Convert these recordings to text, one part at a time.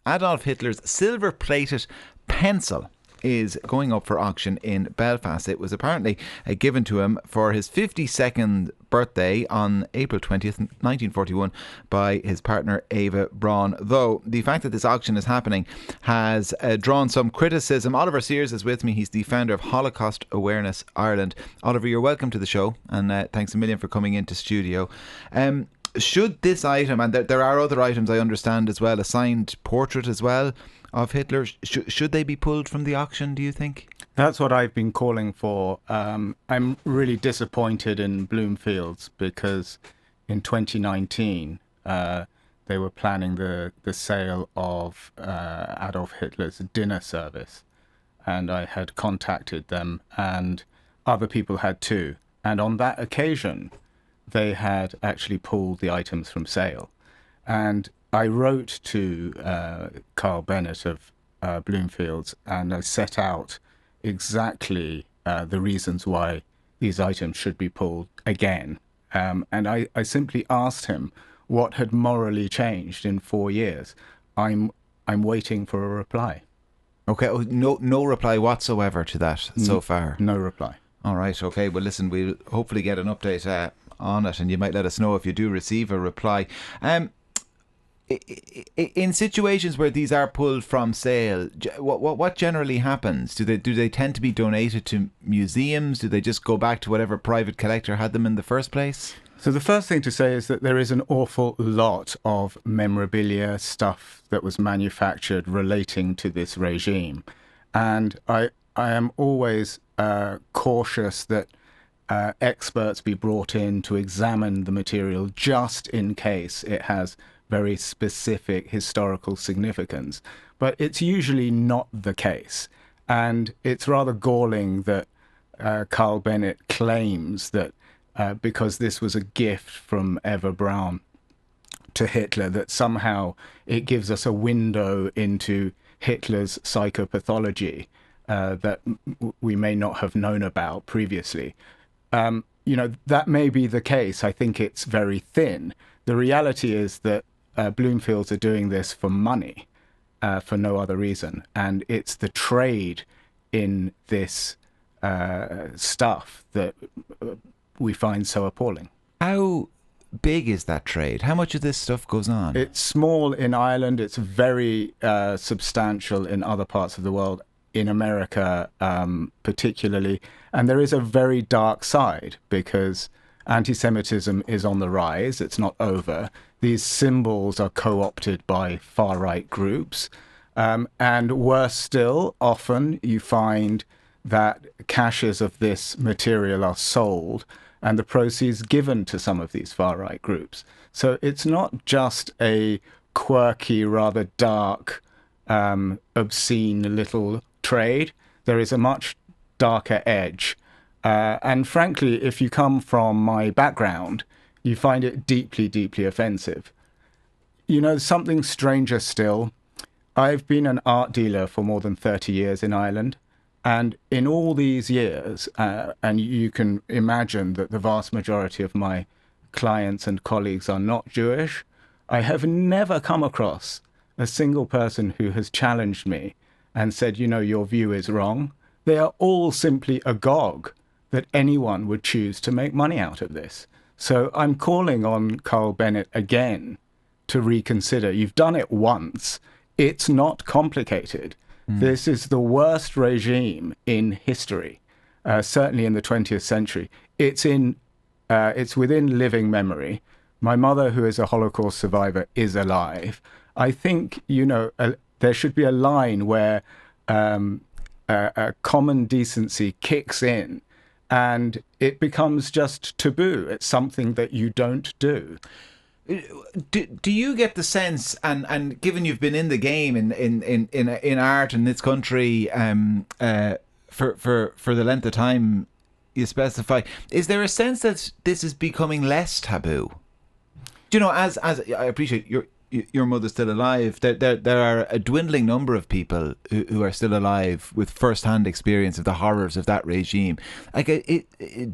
Adolf Hitler's silver-plated pencil is going up for auction in Belfast. It was apparently given to him for his 52nd birthday on April 20th, 1941 by his partner Eva Braun. Though the fact that this auction is happening has drawn some criticism. Oliver Sears is with me. He's the founder of Holocaust Awareness Ireland. Oliver, you're welcome to the show, and thanks a million for coming into studio. Should this item, and there are other items I understand as well, a signed portrait as well of Hitler, should they be pulled from the auction, do you think? That's what I've been calling for. I'm really disappointed in Bloomfields because in 2019 they were planning the sale of Adolf Hitler's dinner service, and I had contacted them, and other people had too. And on that occasion, they had actually pulled the items from sale. And I wrote to Carl Bennett of Bloomfields, and I set out exactly the reasons why these items should be pulled again. And I simply asked him what had morally changed in 4 years. I'm waiting for a reply. Okay, no reply whatsoever to that so far? No reply. All right, okay. Well, listen, we'll hopefully get an update on it, and you might let us know if you do receive a reply. In situations where these are pulled from sale, what generally happens? Do they tend to be donated to museums? Do they just go back to whatever private collector had them in the first place? So the first thing to say is that there is an awful lot of memorabilia, stuff that was manufactured relating to this regime. And I am always cautious that experts be brought in to examine the material just in case it has very specific historical significance. But it's usually not the case. And it's rather galling that Carl Bennett claims that because this was a gift from Eva Braun to Hitler, that somehow it gives us a window into Hitler's psychopathology that we may not have known about previously. That may be the case. I think it's very thin. The reality is that Bloomfields are doing this for money, for no other reason. And it's the trade in this stuff that we find so appalling. How big is that trade? How much of this stuff goes on? It's small in Ireland. It's very substantial in other parts of the world, in America particularly. And there is a very dark side because anti-Semitism is on the rise. It's not over. These symbols are co-opted by far-right groups. And worse still, often you find that caches of this material are sold and the proceeds given to some of these far-right groups. So it's not just a quirky, rather dark, obscene little trade. There is a much darker edge. And frankly, if you come from my background, you find it deeply, deeply offensive. Something stranger still. I've been an art dealer for more than 30 years in Ireland. And in all these years, and you can imagine that the vast majority of my clients and colleagues are not Jewish, I have never come across a single person who has challenged me and said, your view is wrong. They are all simply agog that anyone would choose to make money out of this. So I'm calling on Carl Bennett again to reconsider. You've done it once. It's not complicated. This is the worst regime in history, certainly in the 20th century. It's within living memory. My mother, who is a Holocaust survivor, is alive. I think, there should be a line where common decency kicks in and it becomes just taboo. It's something that you don't do. Do you get the sense, and given you've been in the game in art in this country for the length of time you specify, is there a sense that this is becoming less taboo? As I appreciate your mother's still alive, there are a dwindling number of people who are still alive with first-hand experience of the horrors of that regime. Like,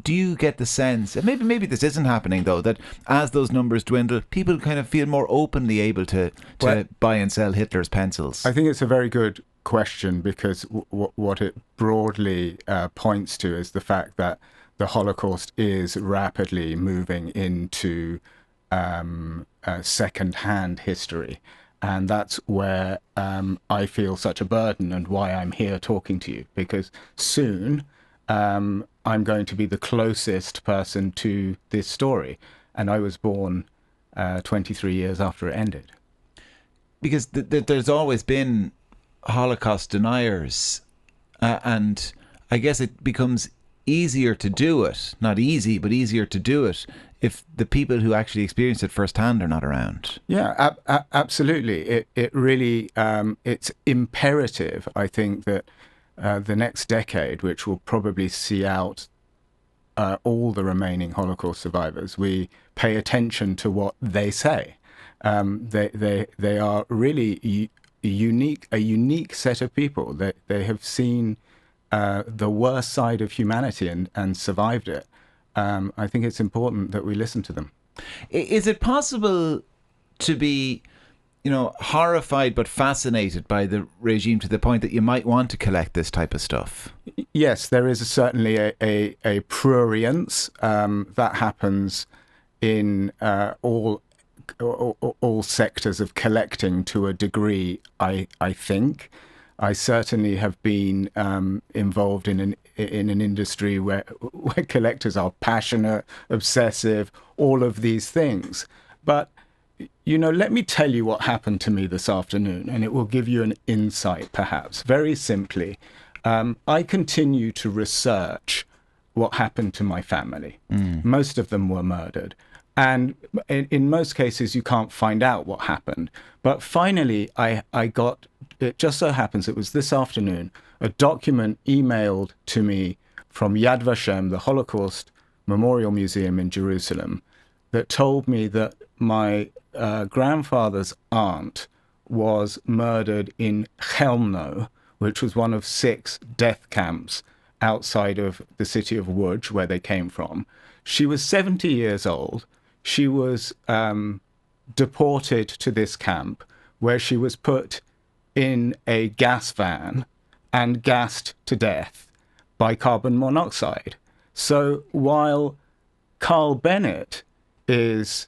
do you get the sense, and maybe this isn't happening though, that as those numbers dwindle, people kind of feel more openly able to buy and sell Hitler's pencils? I think it's a very good question, because what it broadly points to is the fact that the Holocaust is rapidly moving into second-hand history. And that's where I feel such a burden, and why I'm here talking to you, because soon I'm going to be the closest person to this story. And I was born 23 years after it ended. Because there's always been Holocaust deniers, and I guess it becomes easier to do it, not easy, but easier to do it if the people who actually experience it firsthand are not around. Yeah, absolutely. It really, it's imperative, I think, that the next decade, which will probably see out all the remaining Holocaust survivors, we pay attention to what they say. They are really a unique set of people. They have seen the worst side of humanity and survived it. I think it's important that we listen to them. Is it possible to be, horrified but fascinated by the regime to the point that you might want to collect this type of stuff? Yes, there is certainly a prurience that happens in all sectors of collecting to a degree, I think. I certainly have been involved in an industry where collectors are passionate, obsessive, all of these things. But, let me tell you what happened to me this afternoon, and it will give you an insight, perhaps. Very simply, I continue to research what happened to my family. Most of them were murdered. And in most cases, you can't find out what happened. But finally, I got, it just so happens, it was this afternoon, a document emailed to me from Yad Vashem, the Holocaust Memorial Museum in Jerusalem, that told me that my grandfather's aunt was murdered in Chelmno, which was one of 6 death camps outside of the city of Łódź, where they came from. She was 70 years old. She was deported to this camp, where she was put in a gas van and gassed to death by carbon monoxide. So while Carl Bennett is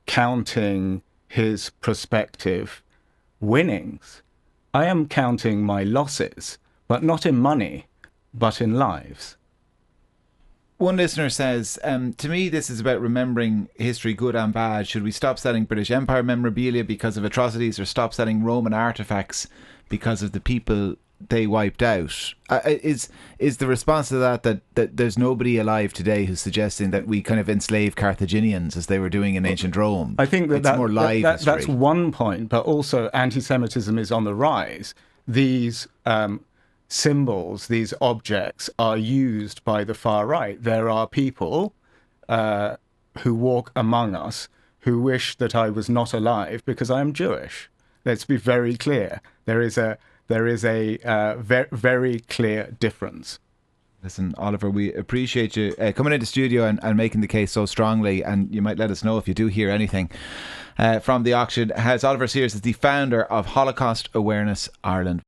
counting his prospective winnings, I am counting my losses, but not in money, but in lives. One listener says, to me, this is about remembering history, good and bad. Should we stop selling British Empire memorabilia because of atrocities, or stop selling Roman artefacts because of the people they wiped out? Is the response to that there's nobody alive today who's suggesting that we kind of enslave Carthaginians as they were doing in ancient Rome? I think that's more live history. That's one point, but also anti-Semitism is on the rise. These symbols, these objects, are used by the far right. There are people who walk among us who wish that I was not alive because I am Jewish. Let's be very clear. There is a very clear difference. Listen, Oliver, we appreciate you coming into studio and making the case so strongly, and you might let us know if you do hear anything from the auction. Oliver Sears is the founder of Holocaust Awareness Ireland.